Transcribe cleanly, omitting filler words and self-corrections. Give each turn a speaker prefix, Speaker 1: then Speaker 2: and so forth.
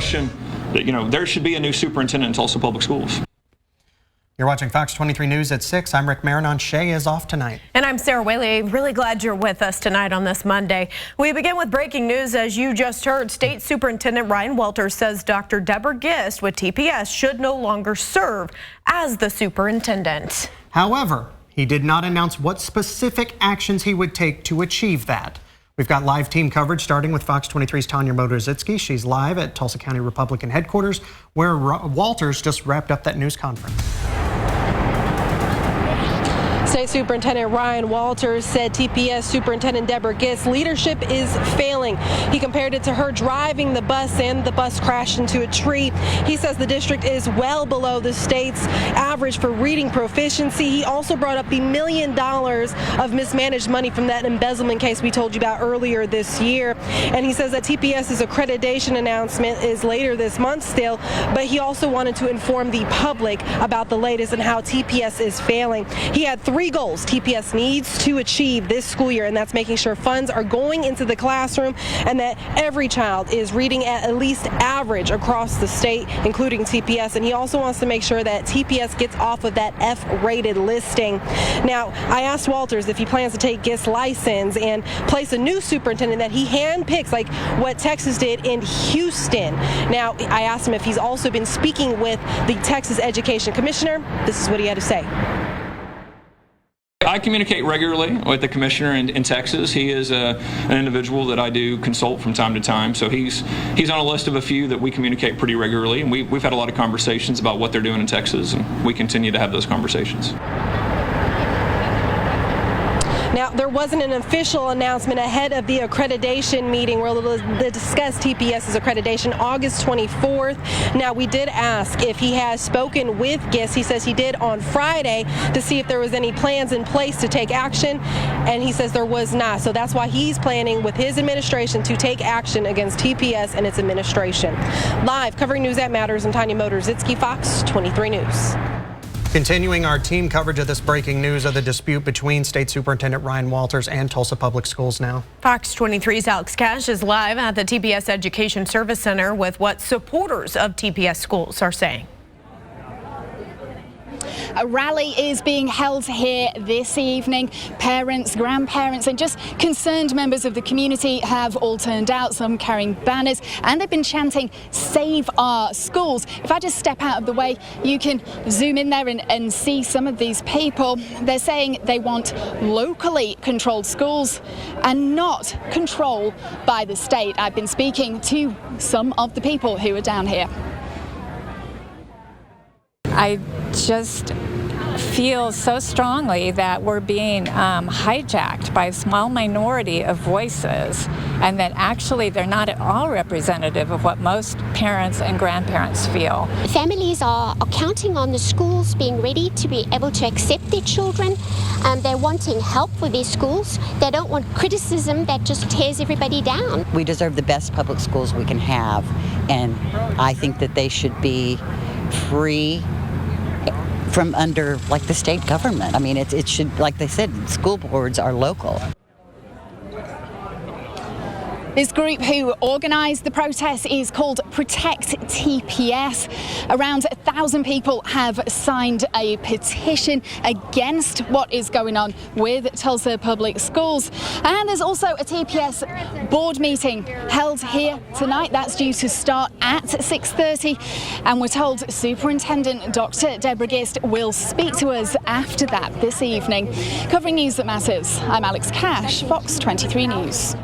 Speaker 1: question that, there should be a new superintendent in Tulsa Public Schools.
Speaker 2: You're watching Fox 23 News at 6. I'm Rick Marinon. Shay is off tonight.
Speaker 3: And I'm Sarah Whaley. Really glad you're with us tonight on this Monday. We begin with breaking news. As you just heard, State Superintendent Ryan Walters says Dr. Deborah Gist with TPS should no longer serve as the superintendent.
Speaker 2: However, he did not announce what specific actions he would take to achieve that. We've got live team coverage starting with Fox 23's Tanya Motorzitsky. She's live at Tulsa County Republican headquarters, where Walters just wrapped up that news conference.
Speaker 4: State Superintendent Ryan Walters said TPS Superintendent Deborah Gist's leadership is failing. He compared it to her driving the bus and the bus crashed into a tree. He says the district is well below the state's average for reading proficiency. He also brought up the $1 million of mismanaged money from that embezzlement case we told you about earlier this year. And he says that TPS's accreditation announcement is later this month still, but he also wanted to inform the public about the latest and how TPS is failing. He had 3 goals TPS needs to achieve this school year, and that's making sure funds are going into the classroom and that every child is reading at least average across the state, including TPS. And he also wants to make sure that TPS gets off of that F-rated listing. Now, I asked Walters if he plans to take Gist's license and place a new superintendent that he handpicks, like what Texas did in Houston. Now, I asked him if he's also been speaking with the Texas Education Commissioner. This is what he had to say.
Speaker 1: I communicate regularly with the commissioner in Texas. He is an individual that I do consult from time to time. So he's on a list of a few that we communicate pretty regularly. And we've had a lot of conversations about what they're doing in Texas, and we continue to have those conversations.
Speaker 4: Now, there wasn't an official announcement ahead of the accreditation meeting where we'll discuss TPS's accreditation August 24th. Now, we did ask if he has spoken with Gist. He says he did on Friday to see if there was any plans in place to take action, and he says there was not. So that's why he's planning with his administration to take action against TPS and its administration. Live covering news that matters, I'm Tanya Motorzitsky, Fox 23 News.
Speaker 2: Continuing our team coverage of this breaking news of the dispute between State Superintendent Ryan Walters and Tulsa Public Schools now.
Speaker 3: Fox 23's Alex Cash is live at the TPS Education Service Center with what supporters of TPS schools are saying.
Speaker 5: A rally is being held here this evening. Parents, grandparents, and just concerned members of the community have all turned out, some carrying banners, and they've been chanting, "Save our schools." If I just step out of the way, you can zoom in there and see some of these people. They're saying they want locally controlled schools and not control by the state. I've been speaking to some of the people who are down here.
Speaker 6: I just feel so strongly that we're being hijacked by a small minority of voices, and that actually they're not at all representative of what most parents and grandparents feel.
Speaker 7: Families are counting on the schools being ready to be able to accept their children. They're wanting help with their schools. They don't want criticism that just tears everybody down.
Speaker 8: We deserve the best public schools we can have, and I think that they should be free from under the state government. I mean, it should, like they said, school boards are local.
Speaker 5: This group who organised the protest is called Protect TPS. Around 1,000 people have signed a petition against what is going on with Tulsa Public Schools. And there's also a TPS board meeting held here tonight. That's due to start at 6:30. And we're told Superintendent Dr. Deborah Gist will speak to us after that this evening. Covering news that matters, I'm Alex Cash, Fox 23 News.